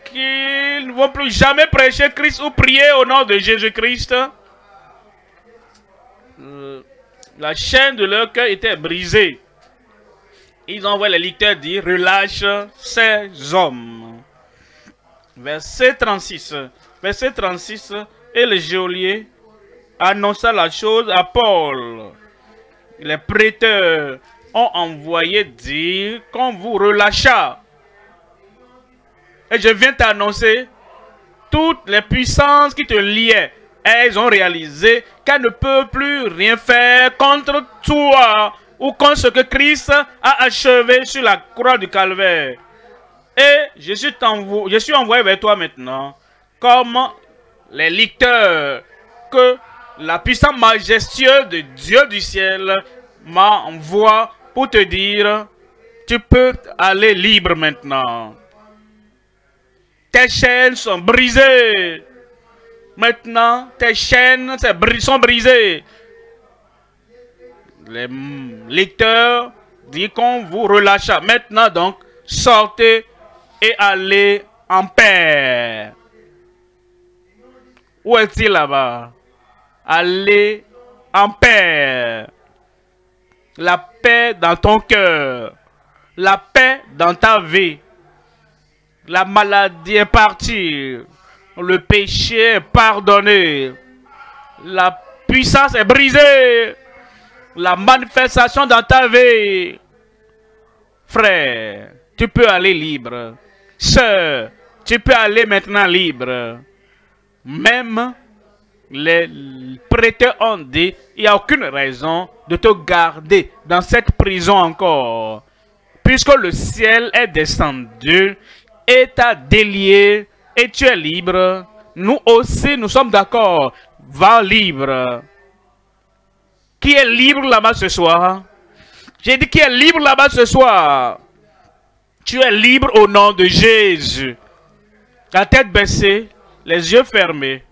qu'ils ne vont plus jamais prêcher Christ ou prier au nom de Jésus-Christ. La chaîne de leur cœur était brisée. Ils envoient les licteurs dire, relâche ces hommes. Verset 36. Verset 36. Et le geôlier annonça la chose à Paul. Les prêteurs ont envoyé dire qu'on vous relâcha. Et je viens t'annoncer, toutes les puissances qui te liaient, elles ont réalisé qu'elles ne peuvent plus rien faire contre toi ou contre ce que Christ a achevé sur la croix du Calvaire. Et je suis envoyé vers toi maintenant comme les licteurs que la puissance majestueuse de Dieu du ciel m'envoie pour te dire, tu peux aller libre maintenant. Tes chaînes sont brisées. Maintenant, tes chaînes sont brisées. Les lecteurs disent qu'on vous relâcha. Maintenant donc, sortez et allez en paix. Où est-il là-bas? Allez en paix. La paix dans ton cœur. La paix dans ta vie. La maladie est partie. Le péché est pardonné. La puissance est brisée. La manifestation dans ta vie. Frère, tu peux aller libre. Sœur, tu peux aller maintenant libre. Même les prêteurs ont dit, il n'y a aucune raison de te garder dans cette prison encore. Puisque le ciel est descendu et t'a délié et tu es libre, nous aussi nous sommes d'accord. Va libre. Qui est libre là-bas ce soir? J'ai dit qui est libre là-bas ce soir? Tu es libre au nom de Jésus. La tête baissée, les yeux fermés.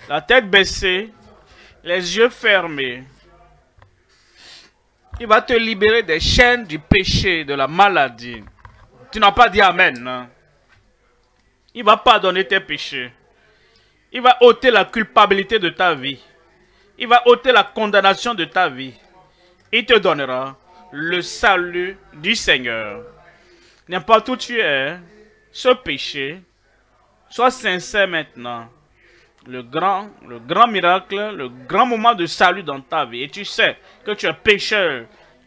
La tête baissée, les yeux fermés. Il va te libérer des chaînes du péché, de la maladie. Tu n'as pas dit Amen. Hein? Il va pardonner tes péchés. Il va ôter la culpabilité de ta vie. Il va ôter la condamnation de ta vie. Il te donnera le salut du Seigneur. N'importe où tu es, ce péché, sois sincère maintenant. Le grand miracle, le grand moment de salut dans ta vie. Et tu sais que tu es pécheur.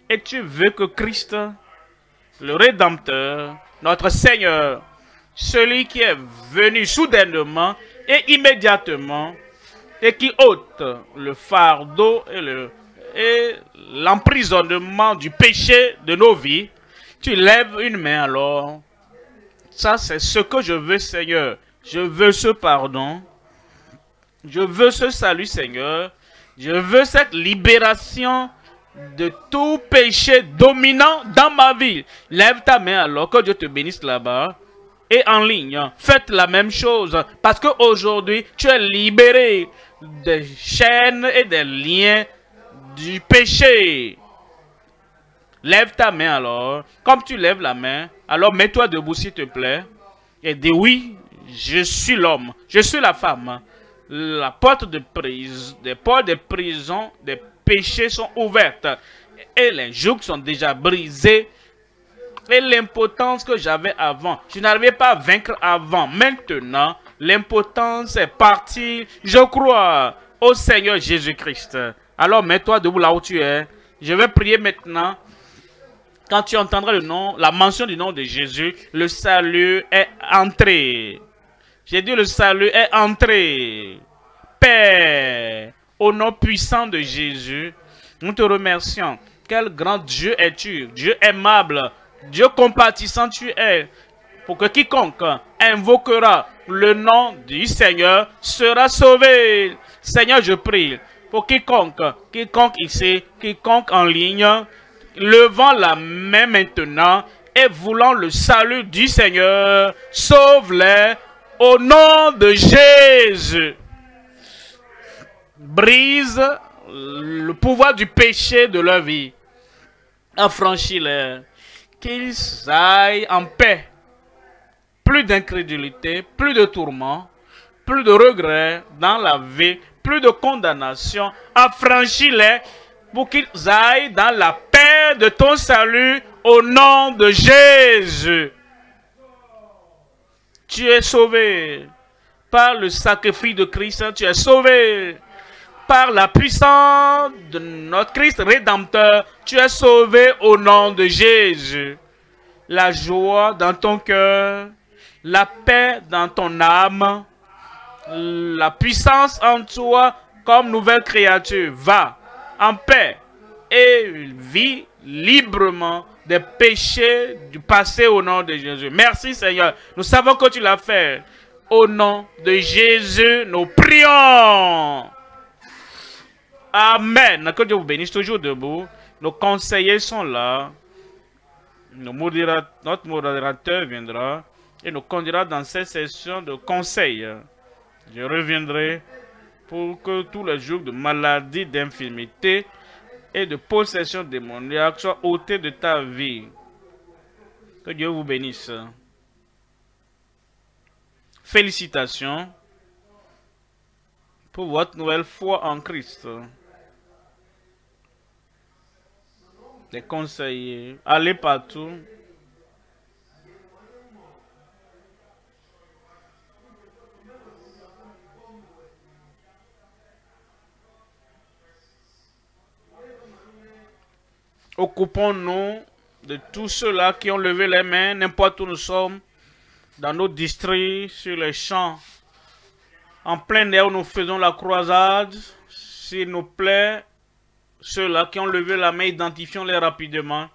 Et tu veux que Christ, le Rédempteur, notre Seigneur, celui qui est venu soudainement et immédiatement, et qui ôte le fardeau et l'emprisonnement du péché de nos vies, tu lèves une main alors. Ça, c'est ce que je veux, Seigneur. Je veux ce pardon. Je veux ce salut, Seigneur. Je veux cette libération de tout péché dominant dans ma vie. Lève ta main alors, que Dieu te bénisse là-bas. Et en ligne, faites la même chose. Parce qu'aujourd'hui, tu es libéré des chaînes et des liens du péché. Lève ta main alors. Comme tu lèves la main, alors mets-toi debout s'il te plaît. Et dis oui, je suis l'homme, je suis la femme. La porte de prise, des portes de prison, des péchés sont ouvertes. Et les jougs sont déjà brisés. Et l'impotence que j'avais avant, je n'arrivais pas à vaincre avant. Maintenant, l'impotence est partie. Je crois au Seigneur Jésus-Christ. Alors mets-toi debout là où tu es. Je vais prier maintenant. Quand tu entendras le nom, la mention du nom de Jésus, le salut est entré. J'ai dit le salut est entré. Père, au nom puissant de Jésus, nous te remercions. Quel grand Dieu es-tu? Dieu aimable, Dieu compatissant tu es. Pour que quiconque invoquera le nom du Seigneur sera sauvé. Seigneur, je prie pour quiconque ici, quiconque en ligne, levant la main maintenant et voulant le salut du Seigneur, sauve-les au nom de Jésus. Brise le pouvoir du péché de leur vie. Affranchis-les. Qu'ils aillent en paix. Plus d'incrédulité, plus de tourments, plus de regrets dans la vie, plus de condamnation. Affranchis-les pour qu'ils aillent dans la paix de ton salut au nom de Jésus. Tu es sauvé par le sacrifice de Christ, tu es sauvé par la puissance de notre Christ Rédempteur, tu es sauvé au nom de Jésus. La joie dans ton cœur, la paix dans ton âme, la puissance en toi comme nouvelle créature. Va en paix et vis librement des péchés du passé au nom de Jésus. Merci Seigneur. Nous savons que tu l'as fait. Au nom de Jésus, nous prions. Amen. Que Dieu vous bénisse toujours debout. Nos conseillers sont là. Notre modérateur viendra et nous conduira dans cette session de conseil. Je reviendrai pour que tous les jours de maladie, d'infirmité et de possession démoniaque soient ôtés de ta vie. Que Dieu vous bénisse. Félicitations pour votre nouvelle foi en Christ. Les conseillers, allez partout. Occupons-nous de tous ceux-là qui ont levé les mains, n'importe où nous sommes, dans nos districts, sur les champs, en plein air où nous faisons la croisade. S'il nous plaît, ceux-là qui ont levé la main, identifions-les rapidement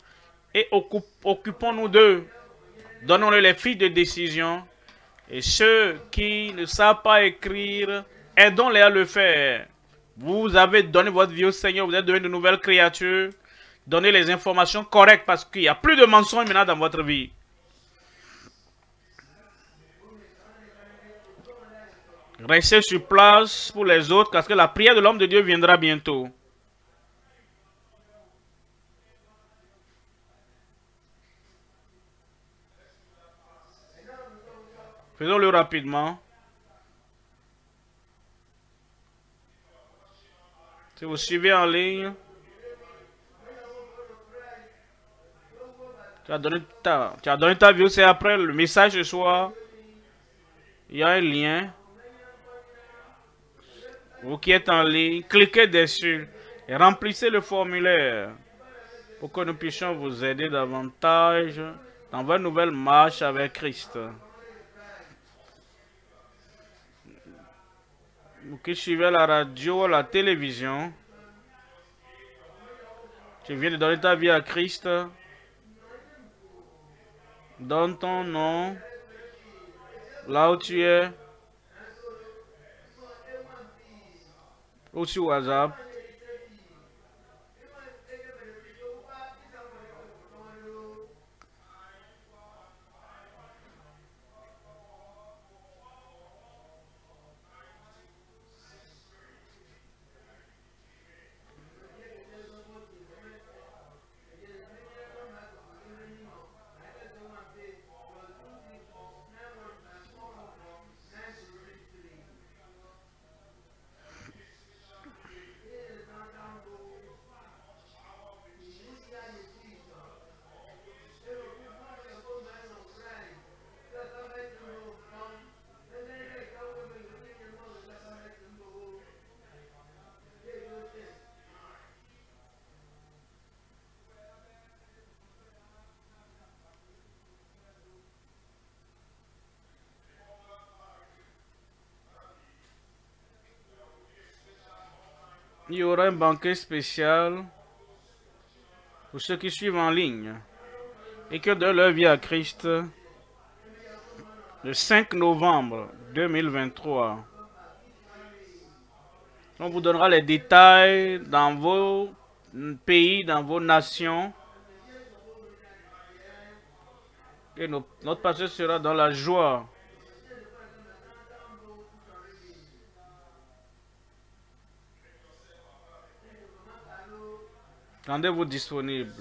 et occupons-nous d'eux. Donnons-leur les fiches de décision. Et ceux qui ne savent pas écrire, aidons-les à le faire. Vous avez donné votre vie au Seigneur, vous êtes devenus de nouvelles créatures. Donnez les informations correctes parce qu'il n'y a plus de mensonges maintenant dans votre vie. Restez sur place pour les autres parce que la prière de l'homme de Dieu viendra bientôt. Faisons-le rapidement. Si vous suivez en ligne, tu as donné ta vie, c'est après le message ce soir. Il y a un lien. Vous qui êtes en ligne, cliquez dessus et remplissez le formulaire pour que nous puissions vous aider davantage dans votre nouvelle marche avec Christ. Vous qui suivez la radio, la télévision, Tu viens de donner ta vie à Christ. Donne ton nom là où tu es ou sur WhatsApp. Il y aura un banquet spécial pour ceux qui suivent en ligne et qui donnent leur vie à Christ le 5 novembre 2023. On vous donnera les détails dans vos pays, dans vos nations. Et notre pasteur sera dans la joie. Rendez-vous disponible.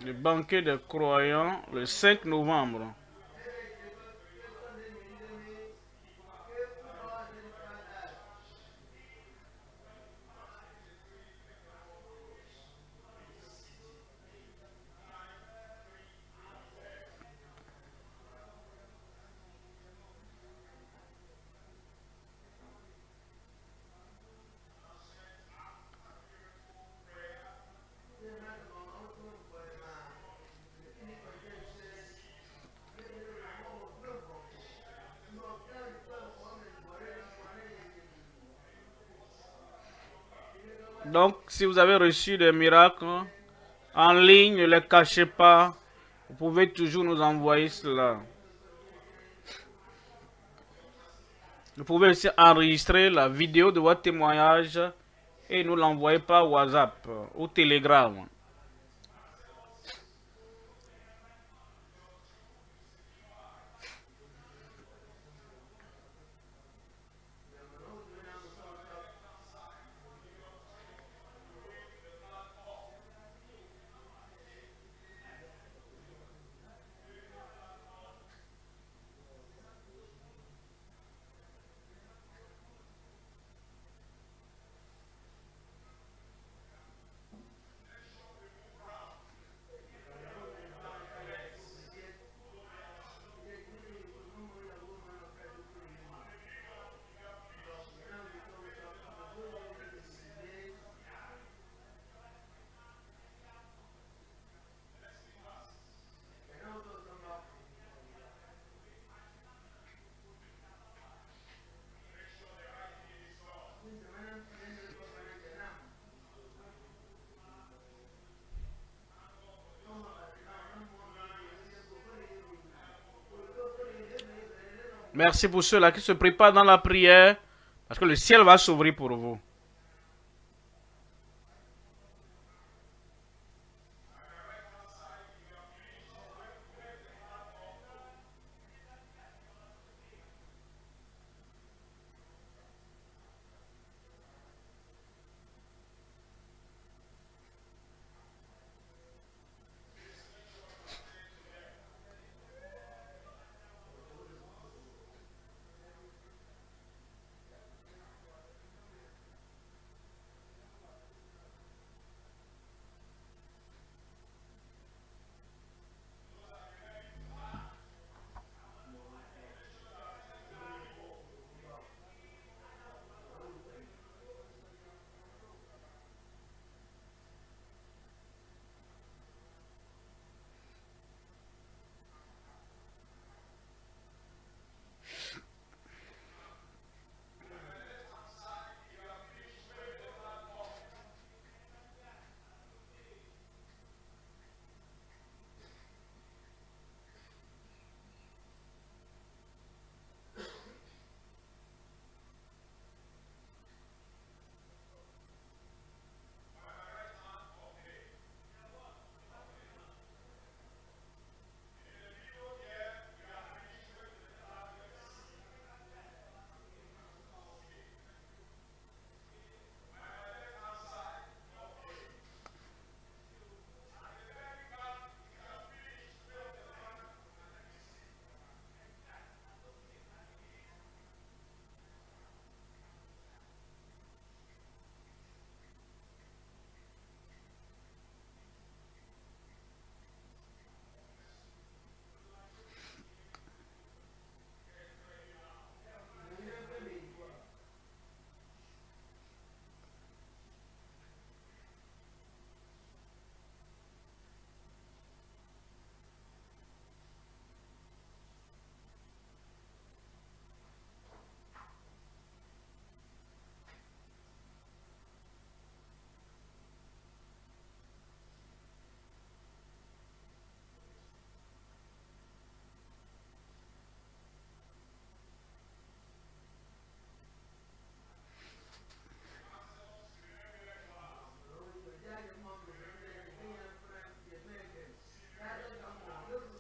Le banquet des croyants le 5 novembre. Donc, si vous avez reçu des miracles en ligne, ne les cachez pas. Vous pouvez toujours nous envoyer cela. Vous pouvez aussi enregistrer la vidéo de votre témoignage et nous l'envoyer par WhatsApp ou Telegram. Merci pour ceux-là qui se préparent dans la prière, parce que le ciel va s'ouvrir pour vous.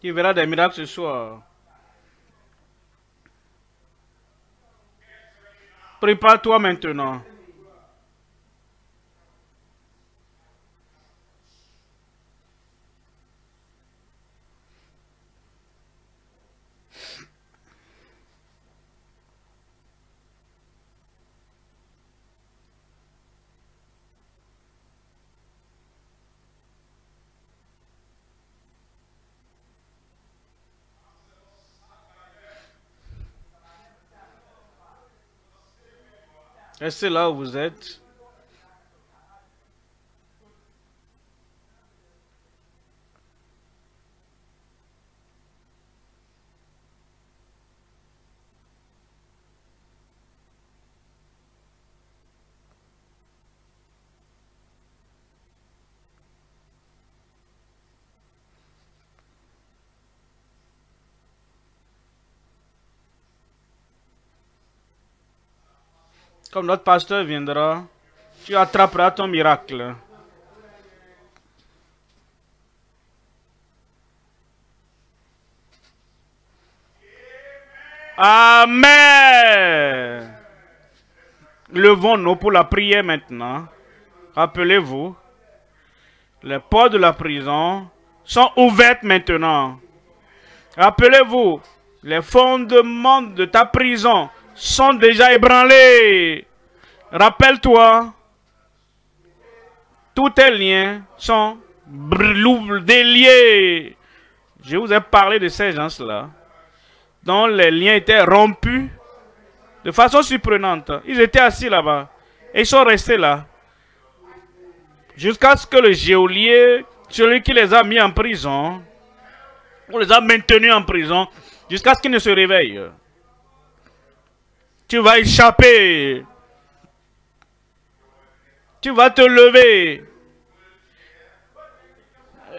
Tu verras des miracles ce soir. Prépare-toi maintenant. Restez là où vous êtes. Comme notre pasteur viendra, tu attraperas ton miracle. Amen. Levons-nous pour la prière maintenant. Rappelez-vous, les portes de la prison sont ouvertes maintenant. Rappelez-vous, les fondements de ta prison sont déjà ébranlés. Rappelle-toi, tous tes liens sont déliés. Je vous ai parlé de ces gens-là, dont les liens étaient rompus de façon surprenante. Ils étaient assis là-bas et ils sont restés là jusqu'à ce que le geôlier, celui qui les a mis en prison, on les a maintenus en prison jusqu'à ce qu'ils ne se réveillent. Tu vas échapper. Tu vas te lever.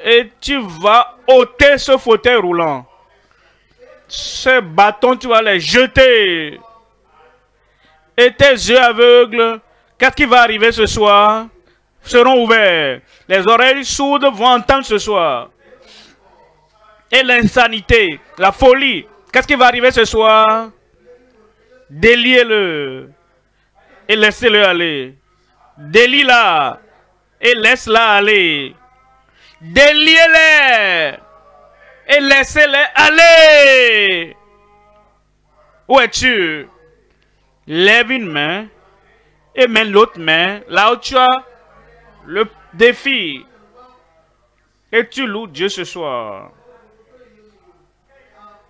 Et tu vas ôter ce fauteuil roulant. Ces bâtons, tu vas les jeter. Et tes yeux aveugles, qu'est-ce qui va arriver ce soir? Seront ouverts. Les oreilles sourdes vont entendre ce soir. Et l'insanité, la folie, qu'est-ce qui va arriver ce soir? Déliez-le et laissez-le aller. Délie-la et laisse-la aller. Déliez-les et laissez-les aller. Où es-tu? Lève une main et mets l'autre main là où tu as le défi. Et tu loues Dieu ce soir.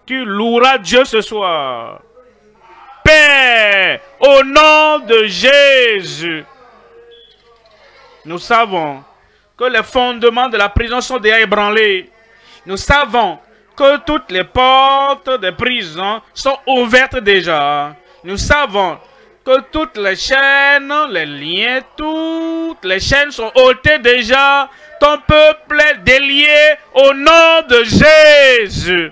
Tu loueras Dieu ce soir. Père, au nom de Jésus, nous savons que les fondements de la prison sont déjà ébranlés. Nous savons que toutes les portes des prisons sont ouvertes déjà. Nous savons que toutes les chaînes, les liens, toutes les chaînes sont ôtées déjà. Ton peuple est délié au nom de Jésus.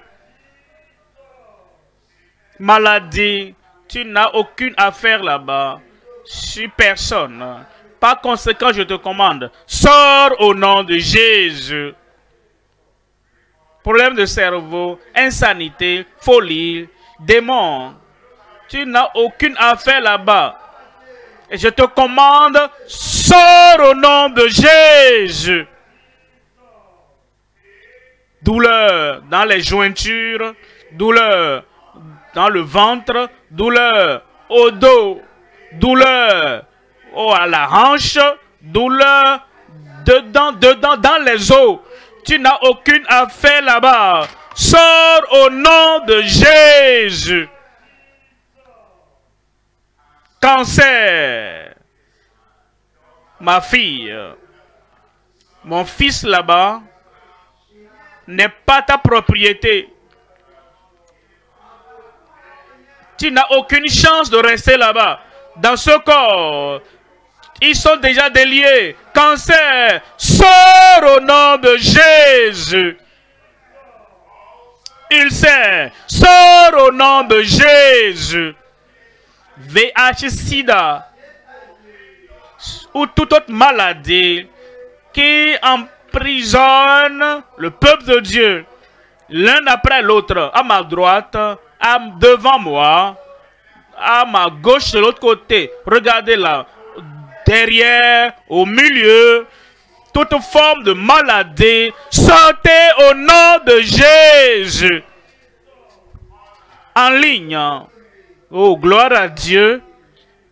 Maladie, tu n'as aucune affaire là-bas. Sur personne. Par conséquent, je te commande, sors au nom de Jésus. Problème de cerveau, insanité, folie, démon. Tu n'as aucune affaire là-bas. Et je te commande, sors au nom de Jésus. Douleur dans les jointures, douleur dans le ventre, douleur au dos, douleur à la hanche, douleur dedans, dans les os. Tu n'as aucune affaire là-bas. Sors au nom de Jésus. Cancer. Ma fille, mon fils là-bas n'est pas ta propriété. Tu n'as aucune chance de rester là-bas. Dans ce corps, ils sont déjà déliés. Cancer, sors au nom de Jésus. Ulcère, sors au nom de Jésus. VIH, sida, ou toute autre maladie qui emprisonne le peuple de Dieu. l'un après l'autre, à ma droite, devant moi, à ma gauche de l'autre côté. Regardez là, derrière, au milieu, toute forme de maladie, sortez au nom de Jésus. En ligne, oh gloire à Dieu,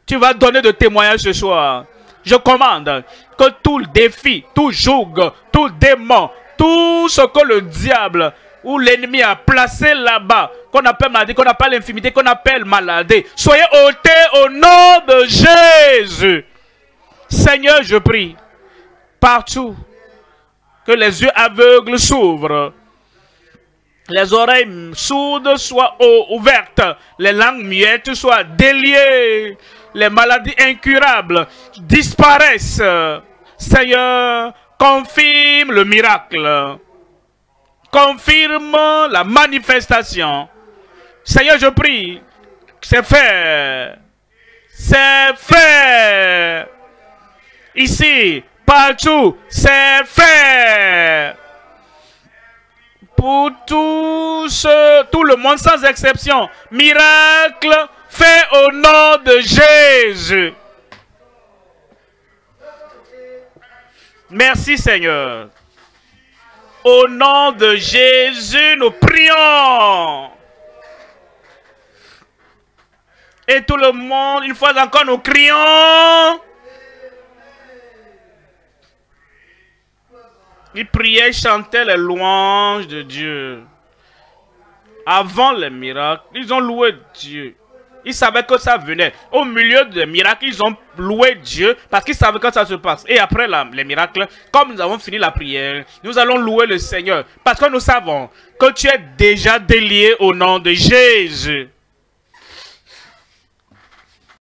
tu vas donner de témoignages ce soir. Je commande que tout défi, tout joug, tout démon, tout ce que le diable ou l'ennemi a placé là-bas, qu'on appelle maladie, qu'on appelle infirmité, qu'on appelle maladie, soyez ôtés au nom de Jésus. Seigneur, je prie, partout, que les yeux aveugles s'ouvrent, les oreilles sourdes soient ouvertes, les langues muettes soient déliées, les maladies incurables disparaissent. Seigneur, confirme le miracle. Confirme la manifestation. Seigneur, je prie. C'est fait. C'est fait. Ici, partout, c'est fait. Pour tout le monde sans exception. Miracle fait au nom de Jésus. Merci Seigneur. Au nom de Jésus, nous prions. Et tout le monde, une fois encore, nous crions. Ils priaient, chantaient les louanges de Dieu. Avant les miracles, ils ont loué Dieu. Ils savaient que ça venait. Au milieu des miracles, ils ont loué Dieu parce qu'ils savaient que ça se passe. Et après les miracles, comme nous avons fini la prière, nous allons louer le Seigneur. Parce que nous savons que tu es déjà délié au nom de Jésus.